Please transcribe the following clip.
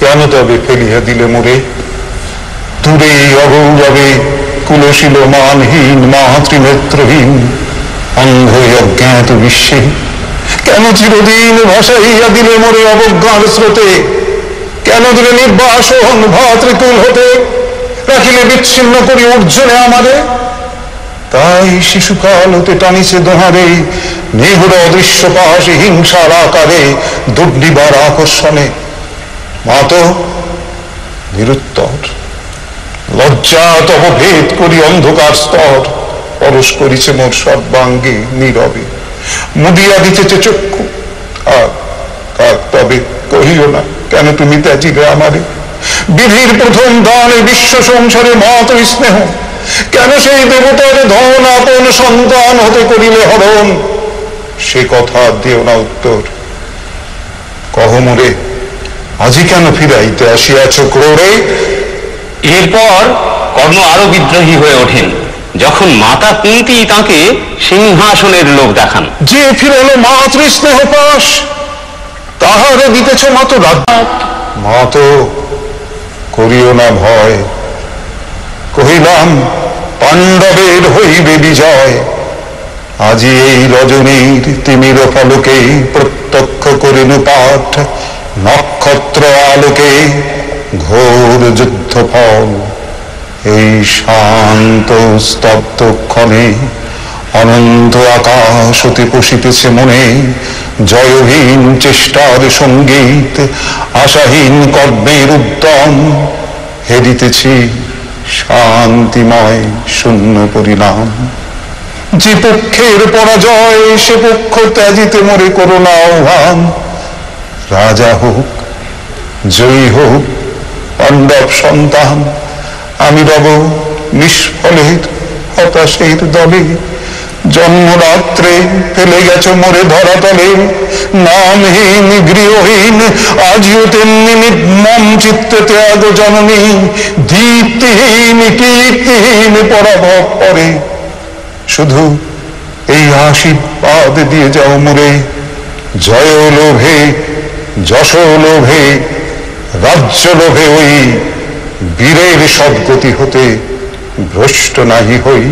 কেন তবে ফেলিয়া দিলে মোরে দূরে অগৌরবে কুলশীল মানহীন মাতৃনেত্রহীন অন্ধ অজ্ঞাত বিশ্বে? কেন চিরদিন ভাসাইয়া দিলে মোরে অবজ্ঞার স্রোতে? কেন দিলে নির্বাসন ভাতৃকুল হতে? রাখিলে বিচ্ছিন্ন করি উর্জনে আমারে। তাই শিশুকাল হতে টানিছে দোহারে নিগুড় অদৃশ্য পাশে হিংসার আকারে দুর্নিবার আকর্ষণে। মাত নিরুত্তর লজ্জা তব ভেদ করি অন্ধকার স্তর পরশ করিছে মোর সর্বাঙ্গে নীরবে মুদিয়া দিতেছে চক্ষু। তবে কহিও না কেন তুমি ত্যাজিলে আমারে? বিধির প্রথম দানে বিশ্ব সংসারে মাত স্নেহ, কেন সেই দেবতার ধন আপন সন্তান হতে করিলে হরণ? সে কথা দিও না উত্তর। কহ মোরে আজি কেন ফিরাইতে আসিয়াছ ক্রোড়ে? এরপর কর্ণ আরো বিদ্রোহী হয়ে ওঠেন যখন মাতা কুন্তী তাকে সিংহাসনের লোভ দেখান। যে ফিরল মাতৃ স্নেহ পাশ তাহারে দিতেছ মাত রাজ্য। মাত করিও না ভয়, কহিলাম পাণ্ডবের হইবে বিজয়। আজি এই রজনীর তিমির ফলকে প্রত্যক্ষ করিনু পাঠ নক্ষত্র আলোকে ঘোর যুদ্ধ ফল। এই শান্ত স্তব্ধ ক্ষণে অনন্ত আকাশ হতে পশিতেছে মনে জয়হীন চেষ্টার সঙ্গীত আশাহীন কর্মের উদ্যম। হেরিতেছি শান্তিময় শূন্য পরিণাম। যে পক্ষের পরাজয় সে পক্ষ ত্যাজিতে মোরে করোনা আহ্বান। রাজা হোক জয়ী হোক পাণ্ডব সন্তান, আমি রব নিষ্ফলের হতাশের দলে। জন্মরাত্রে ফেলে গেছ মোরে ধরাতলে, নামহীন গৃহহীন আজিও তেমনি নির্মম চিত্তে ত্যাগ জননী। দীপ্তিহীন কীর্তিহীন পরাভব পরে, শুধু এই আশীর্বাদ দিয়ে যাও মোরে জয় লোভে যশ লোভে রাজ্য লোভে ওই বীরের সদ্গতি হতে ভ্রষ্ট নাহি হই।